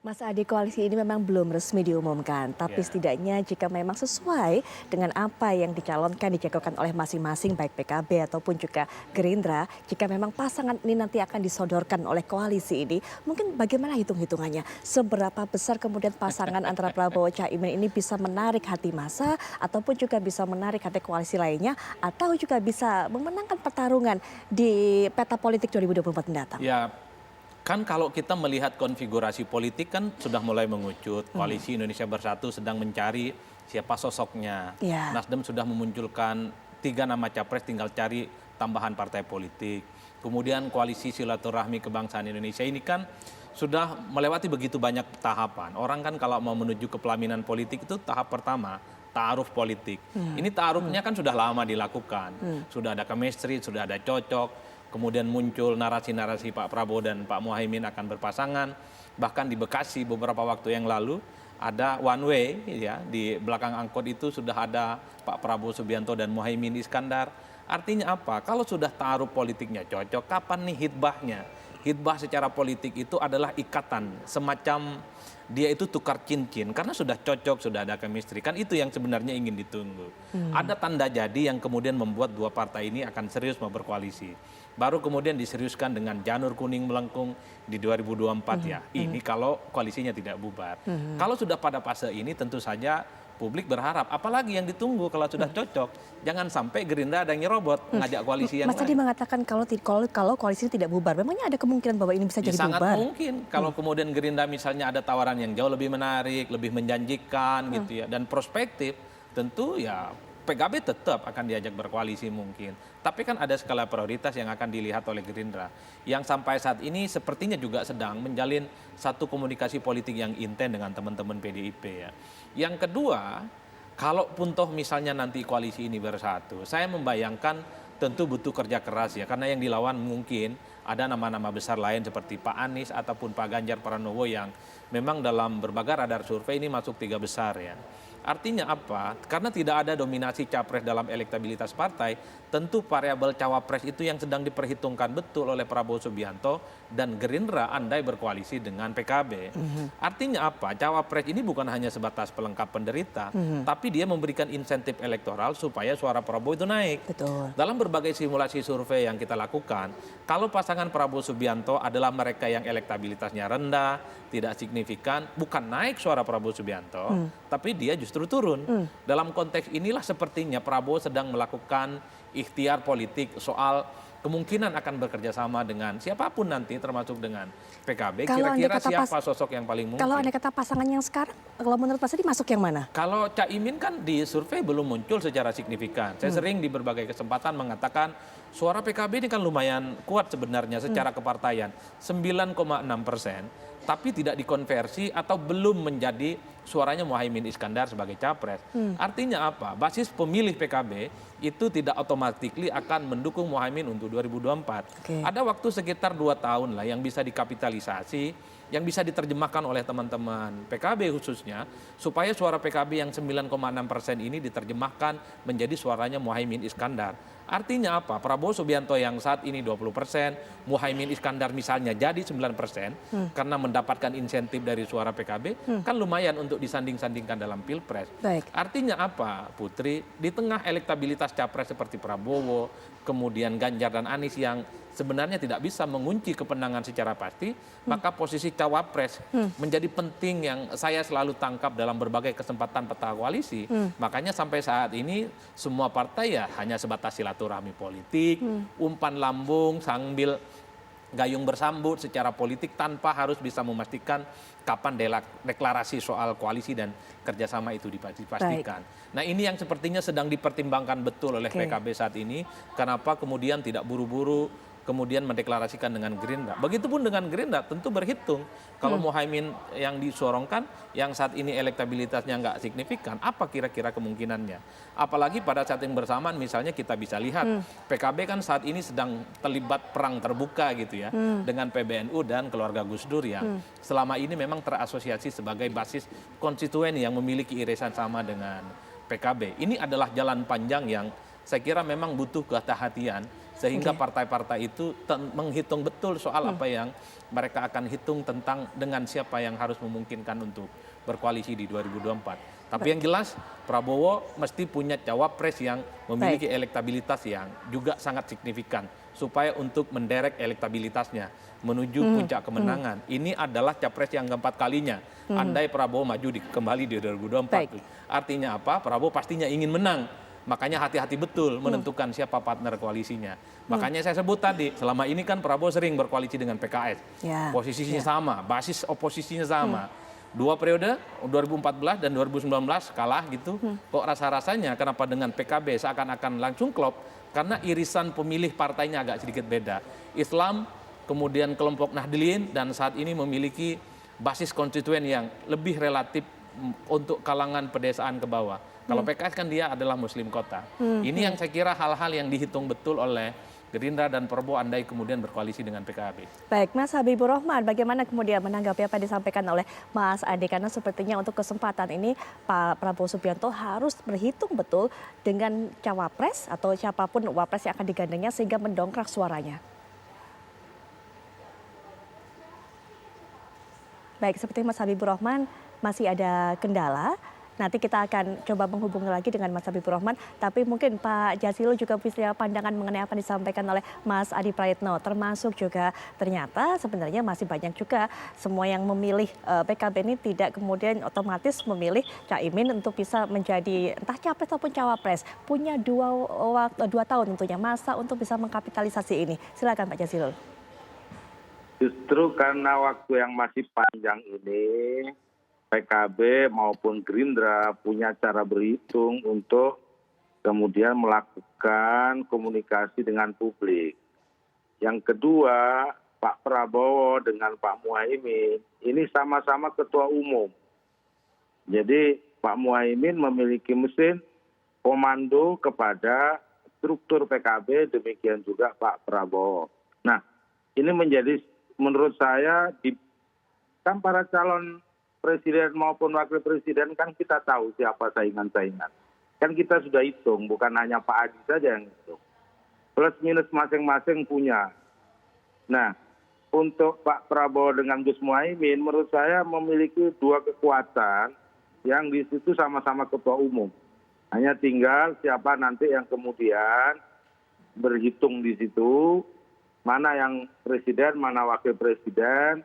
Mas Adi, koalisi ini memang belum resmi diumumkan, tapi Ya, setidaknya jika memang sesuai dengan apa yang dicalonkan, dijagokan oleh masing-masing baik PKB ataupun juga Gerindra, jika memang pasangan ini nanti akan disodorkan oleh koalisi ini, mungkin bagaimana hitung-hitungannya? Seberapa besar kemudian pasangan antara Prabowo Caimin ini bisa menarik hati massa ataupun juga bisa menarik hati koalisi lainnya atau juga bisa memenangkan pertarungan di peta politik 2024 mendatang? ya kan kalau kita melihat konfigurasi politik kan sudah mulai mengerucut. Koalisi Indonesia Bersatu sedang mencari siapa sosoknya. Ya. Nasdem sudah memunculkan 3 nama capres, tinggal cari tambahan partai politik. Kemudian koalisi silaturahmi kebangsaan Indonesia ini kan sudah melewati begitu banyak tahapan. Orang kan kalau mau menuju ke pelaminan politik itu tahap pertama, ta'aruf politik. Ini ta'arufnya kan sudah lama dilakukan. Sudah ada chemistry, sudah ada cocok. Kemudian muncul narasi-narasi Pak Prabowo dan Pak Muhaimin akan berpasangan. Bahkan di Bekasi beberapa waktu yang lalu ada one way ya, di belakang angkot itu sudah ada Pak Prabowo Subianto dan Muhaimin Iskandar. Artinya apa? Kalau sudah taruh politiknya cocok, kapan nih hitbahnya? Hitbah secara politik itu adalah ikatan, semacam dia itu tukar cincin karena sudah cocok, sudah ada chemistry. Kan itu yang sebenarnya ingin ditunggu. Ada tanda jadi yang kemudian membuat dua partai ini akan serius mau berkoalisi. Baru kemudian diseriuskan dengan janur kuning melengkung di 2024 ya. Ini kalau koalisinya tidak bubar. Kalau sudah pada fase ini tentu saja publik berharap, apalagi yang ditunggu kalau sudah cocok. Jangan sampai Gerindra ada yang nyerobot ngajak koalisi yang Mas Adi lain. mengatakan kalau koalisi ini tidak bubar, memangnya ada kemungkinan bahwa ini bisa Ya, jadi sangat bubar? mungkin kalau kemudian Gerindra misalnya ada tawaran yang jauh lebih menarik, lebih menjanjikan gitu ya, dan prospektif, tentu ya PKB tetap akan diajak berkoalisi mungkin. Tapi kan ada skala prioritas yang akan dilihat oleh Gerindra. Yang sampai saat ini sepertinya juga sedang menjalin satu komunikasi politik yang intens dengan teman-teman PDIP ya. Yang kedua, kalaupun toh misalnya nanti koalisi ini bersatu, saya membayangkan tentu butuh kerja keras ya, karena yang dilawan mungkin ada nama-nama besar lain seperti Pak Anies ataupun Pak Ganjar Pranowo yang memang dalam berbagai radar survei ini masuk 3 besar ya. Artinya apa? Karena tidak ada dominasi capres dalam elektabilitas partai, tentu variabel cawapres itu yang sedang diperhitungkan betul oleh Prabowo Subianto dan Gerindra andai berkoalisi dengan PKB. Artinya apa? Cawapres ini bukan hanya sebatas pelengkap penderita, tapi dia memberikan insentif elektoral supaya suara Prabowo itu naik. Betul. Dalam berbagai simulasi survei yang kita lakukan, kalau pasangan Prabowo Subianto adalah mereka yang elektabilitasnya rendah, tidak signifikan, bukan naik suara Prabowo Subianto, tapi dia justru turun. Dalam konteks inilah sepertinya Prabowo sedang melakukan ikhtiar politik soal kemungkinan akan bekerja sama dengan siapapun nanti, termasuk dengan PKB. Kalau andai Kira-kira kata siapa sosok yang paling mungkin? Kalau ada kata pasangan yang sekarang, kalau menurut Mas Adi masuk yang mana? Kalau Caimin kan di survei belum muncul secara signifikan. Saya sering di berbagai kesempatan mengatakan suara PKB ini kan lumayan kuat sebenarnya secara kepartaian. 9,6%. Tapi tidak dikonversi atau belum menjadi suaranya Muhaimin Iskandar sebagai capres. Artinya apa? Basis pemilih PKB itu tidak otomatis akan mendukung Muhaimin untuk 2024. Oke. Ada waktu sekitar 2 tahun lah yang bisa dikapitalisasi, yang bisa diterjemahkan oleh teman-teman PKB khususnya, supaya suara PKB yang 9,6% ini diterjemahkan menjadi suaranya Muhaimin Iskandar. Artinya apa? Prabowo Subianto yang saat ini 20%, Muhaimin Iskandar misalnya jadi 9%, karena mendapatkan insentif dari suara PKB, kan lumayan untuk disanding-sandingkan dalam Pilpres. Baik. Artinya apa, Putri? Di tengah elektabilitas capres seperti Prabowo, kemudian Ganjar dan Anies yang sebenarnya tidak bisa mengunci kemenangan secara pasti, maka posisi cawapres menjadi penting yang saya selalu tangkap dalam berbagai kesempatan peta koalisi. Makanya sampai saat ini semua partai ya hanya sebatas silaturahmi politik, umpan lambung sambil gayung bersambut secara politik tanpa harus bisa memastikan kapan deklarasi soal koalisi dan kerjasama itu dipastikan. Nah, ini yang sepertinya sedang dipertimbangkan betul oleh PKB saat ini. Kenapa kemudian tidak buru-buru kemudian mendeklarasikan dengan Gerindra. Begitupun dengan Gerindra tentu berhitung. Kalau Muhaimin yang disorongkan, yang saat ini elektabilitasnya nggak signifikan, apa kira-kira kemungkinannya? Apalagi pada saat yang bersamaan misalnya kita bisa lihat PKB kan saat ini sedang terlibat perang terbuka gitu ya dengan PBNU dan keluarga Gus Dur yang selama ini memang terasosiasi sebagai basis konstituen yang memiliki irisan sama dengan PKB. Ini adalah jalan panjang yang saya kira memang butuh kehati-hatian sehingga Oke. partai-partai itu menghitung betul soal apa yang mereka akan hitung tentang dengan siapa yang harus memungkinkan untuk berkoalisi di 2024. Tapi yang jelas Prabowo mesti punya cawapres yang memiliki Baik. elektabilitas yang juga sangat signifikan supaya untuk menderek elektabilitasnya menuju puncak kemenangan. Ini adalah capres yang keempat kalinya. Andai Prabowo maju kembali di 2024. Baik. Artinya apa? Prabowo pastinya ingin menang. Makanya hati-hati betul menentukan siapa partner koalisinya. Makanya saya sebut tadi, selama ini kan Prabowo sering berkoalisi dengan PKS. Ya. Posisinya Ya. sama, basis oposisinya sama. Dua periode, 2014 dan 2019 kalah gitu. Kok rasa-rasanya kenapa dengan PKB seakan-akan langsung klop? Karena irisan pemilih partainya agak sedikit beda. Islam, kemudian kelompok Nahdliyin, dan saat ini memiliki basis konstituen yang lebih relatif untuk kalangan pedesaan ke bawah. Kalau PKS kan dia adalah muslim kota. Ini yang saya kira hal-hal yang dihitung betul oleh Gerindra dan Prabowo andai kemudian berkoalisi dengan PKB. Baik, Mas Habibur Rahman, bagaimana kemudian menanggapi apa yang disampaikan oleh Mas Ade? Karena sepertinya untuk kesempatan ini Pak Prabowo Subianto harus berhitung betul dengan cawapres atau siapapun wapres yang akan digandengnya sehingga mendongkrak suaranya. Baik, seperti Mas Habibur Rahman masih ada kendala. Nanti kita akan coba menghubungi lagi dengan Mas Habibur Rahman. Tapi mungkin Pak Jazilul juga punya pandangan mengenai apa yang disampaikan oleh Mas Adi Praitno. Termasuk juga ternyata sebenarnya masih banyak juga semua yang memilih PKB ini tidak kemudian otomatis memilih Caimin untuk bisa menjadi entah capres ataupun cawapres. Punya dua tahun tentunya masa untuk bisa mengkapitalisasi ini. Silakan Pak Jazilul. Justru karena waktu yang masih panjang ini, PKB maupun Gerindra punya cara berhitung untuk kemudian melakukan komunikasi dengan publik. Yang kedua, Pak Prabowo dengan Pak Muhaimin ini sama-sama ketua umum. Jadi Pak Muhaimin memiliki mesin komando kepada struktur PKB, demikian juga Pak Prabowo. Nah, ini menjadi menurut saya kan para calon presiden maupun wakil presiden kan kita tahu siapa saingan-saingan. Kan kita sudah hitung, bukan hanya Pak Adi saja yang hitung. Plus minus masing-masing punya. Nah, untuk Pak Prabowo dengan Gus Muhaimin menurut saya memiliki dua kekuatan yang di situ sama-sama ketua umum. Hanya tinggal siapa nanti yang kemudian berhitung di situ, mana yang presiden, mana wakil presiden.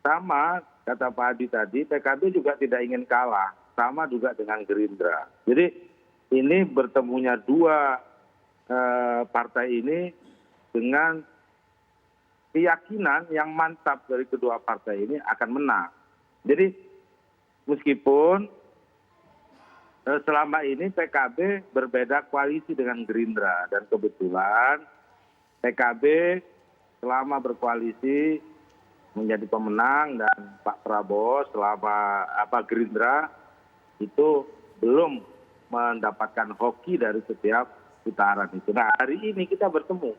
Sama kata Pak Adi tadi, PKB juga tidak ingin kalah, sama juga dengan Gerindra. Jadi ini bertemunya dua partai ini dengan keyakinan yang mantap dari kedua partai ini akan menang. Jadi meskipun selama ini PKB berbeda koalisi dengan Gerindra, dan kebetulan PKB selama berkoalisi menjadi pemenang, dan Pak Prabowo selama Gerindra itu belum mendapatkan hoki dari setiap putaran itu. Nah, hari ini kita bertemu.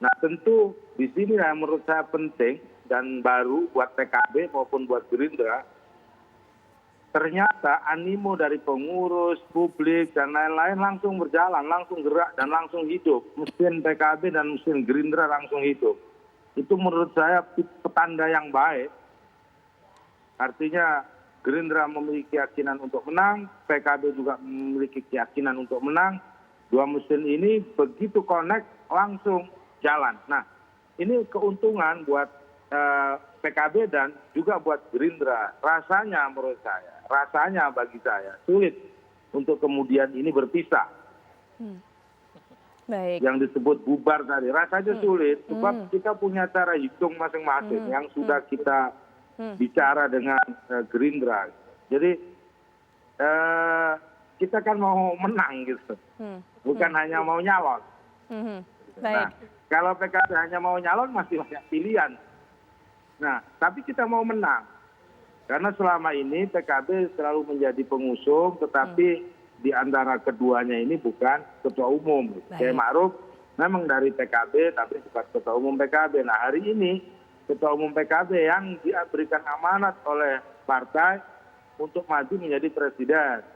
Nah, tentu di sini yang menurut saya penting dan baru buat PKB maupun buat Gerindra, ternyata animo dari pengurus, publik, dan lain-lain langsung berjalan, langsung gerak, dan langsung hidup. Mesin PKB dan mesin Gerindra langsung hidup. Itu menurut saya petanda yang baik. Artinya Gerindra memiliki keyakinan untuk menang, PKB juga memiliki keyakinan untuk menang. Dua mesin ini begitu connect langsung jalan. Nah, ini keuntungan buat PKB dan juga buat Gerindra. Rasanya menurut saya, rasanya bagi saya sulit untuk kemudian ini berpisah. Baik. Yang disebut bubar tadi, rasanya sulit. Sebab kita punya cara hitung masing-masing yang sudah kita bicara dengan Gerindra. Jadi kita kan mau menang gitu, bukan hanya mau nyalon. Nah, kalau PKB hanya mau nyalon masih banyak pilihan. Nah, tapi kita mau menang. Karena selama ini PKB selalu menjadi pengusung, tetapi di antara keduanya ini bukan ketua umum. Kiai Ma'ruf memang dari PKB, tapi bukan ketua umum PKB. Nah, hari ini ketua umum PKB yang diberikan amanat oleh partai untuk maju menjadi presiden,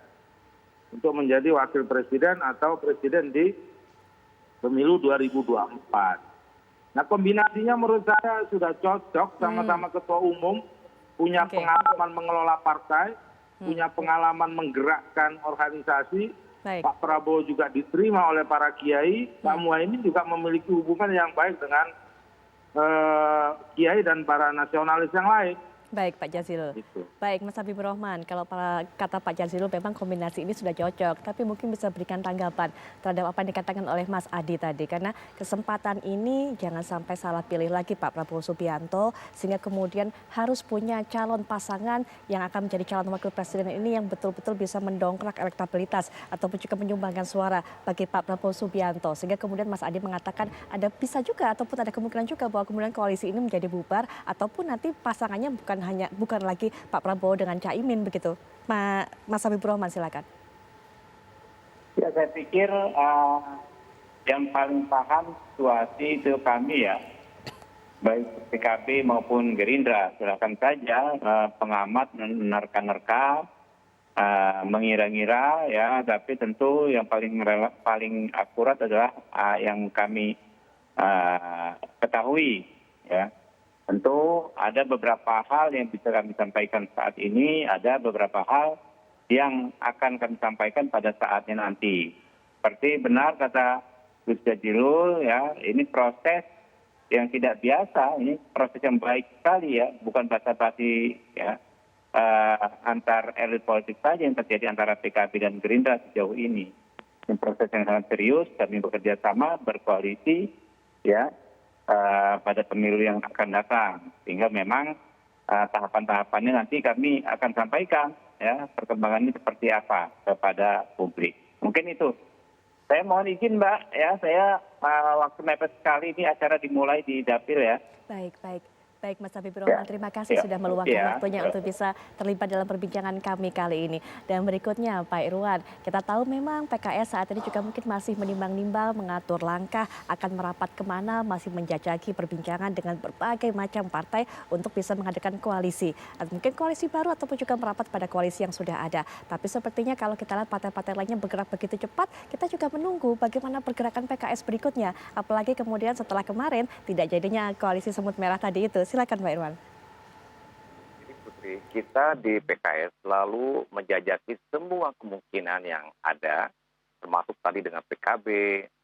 untuk menjadi wakil presiden atau presiden di pemilu 2024. Nah, kombinasinya menurut saya sudah cocok, sama-sama ketua umum, punya Oke. pengalaman mengelola partai, punya pengalaman menggerakkan organisasi. Baik. Pak Prabowo juga diterima oleh para kiai, Pak Muhaimin juga memiliki hubungan yang baik dengan kiai dan para nasionalis yang lain. Baik Pak Jazilul. Gitu. Baik Mas Habibur Rahman, kalau kata Pak Jazilul memang kombinasi ini sudah cocok, tapi mungkin bisa berikan tanggapan terhadap apa yang dikatakan oleh Mas Adi tadi, karena kesempatan ini jangan sampai salah pilih lagi Pak Prabowo Subianto, sehingga kemudian harus punya calon pasangan yang akan menjadi calon wakil presiden ini yang betul-betul bisa mendongkrak elektabilitas ataupun juga menyumbangkan suara bagi Pak Prabowo Subianto, sehingga kemudian Mas Adi mengatakan ada bisa juga ataupun ada kemungkinan juga bahwa kemudian koalisi ini menjadi bubar ataupun nanti pasangannya bukan lagi Pak Prabowo dengan Caimin begitu. Mas Habibur Rahman silakan. Ya, saya pikir yang paling paham situasi itu kami ya, baik PKB maupun Gerindra. Silakan saja pengamat menerka-nerka, mengira-ngira ya, tapi tentu yang paling akurat adalah yang kami ketahui ya. Tentu ada beberapa hal yang bisa kami sampaikan saat ini, ada beberapa hal yang akan kami sampaikan pada saatnya nanti. Seperti benar kata Gus Jazilul ya, ini proses yang tidak biasa, ini proses yang baik sekali ya, bukan basa-basi ya, antar elit politik saja yang terjadi antara PKB dan Gerindra sejauh ini. Ini proses yang sangat serius, kami bekerja sama, berkoalisi ya, pada pemilu yang akan datang, sehingga memang tahapan-tahapannya nanti kami akan sampaikan ya, perkembangannya seperti apa kepada publik. Mungkin itu. Saya mohon izin Mbak ya, saya waktu mepet sekali, ini acara dimulai di dapil ya. Baik Mas Habibur Rahman, terima kasih sudah meluangkan waktunya untuk bisa terlibat dalam perbincangan kami kali ini. Dan berikutnya Pak Irwan, kita tahu memang PKS saat ini juga mungkin masih menimbang-nimbang mengatur langkah akan merapat kemana, masih menjajaki perbincangan dengan berbagai macam partai untuk bisa mengadakan koalisi. Atau mungkin koalisi baru ataupun juga merapat pada koalisi yang sudah ada. Tapi sepertinya kalau kita lihat partai-partai lainnya bergerak begitu cepat, kita juga menunggu bagaimana pergerakan PKS berikutnya. Apalagi kemudian setelah kemarin tidak jadinya koalisi semut merah tadi itu. Silakan Pak Irwan. Jadi Putri, kita di PKS selalu menjajaki semua kemungkinan yang ada, termasuk tadi dengan PKB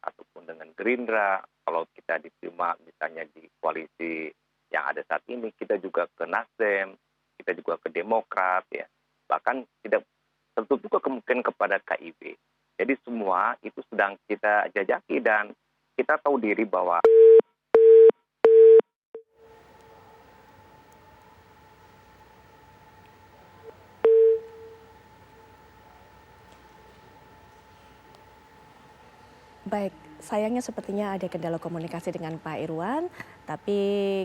ataupun dengan Gerindra. Kalau kita diterima misalnya di koalisi yang ada saat ini, kita juga ke Nasdem, kita juga ke Demokrat ya. Bahkan tidak tertutup juga kemungkinan kepada KIB. Jadi semua itu sedang kita jajaki dan kita tahu diri bahwa Baik, sayangnya sepertinya ada kendala komunikasi dengan Pak Irwan, tapi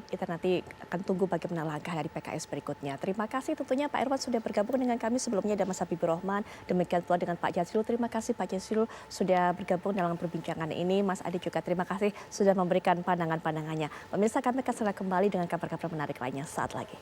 kita nanti akan tunggu bagaimana langkah dari PKS berikutnya. Terima kasih tentunya Pak Irwan sudah bergabung dengan kami sebelumnya, dan Mas Habibur Rahman. Demikian pula dengan Pak Jazilul. Terima kasih Pak Jazilul sudah bergabung dalam perbincangan ini. Mas Adi juga terima kasih sudah memberikan pandangan-pandangannya. Pemirsa, kami akan segera kembali dengan kabar-kabar menarik lainnya saat lagi.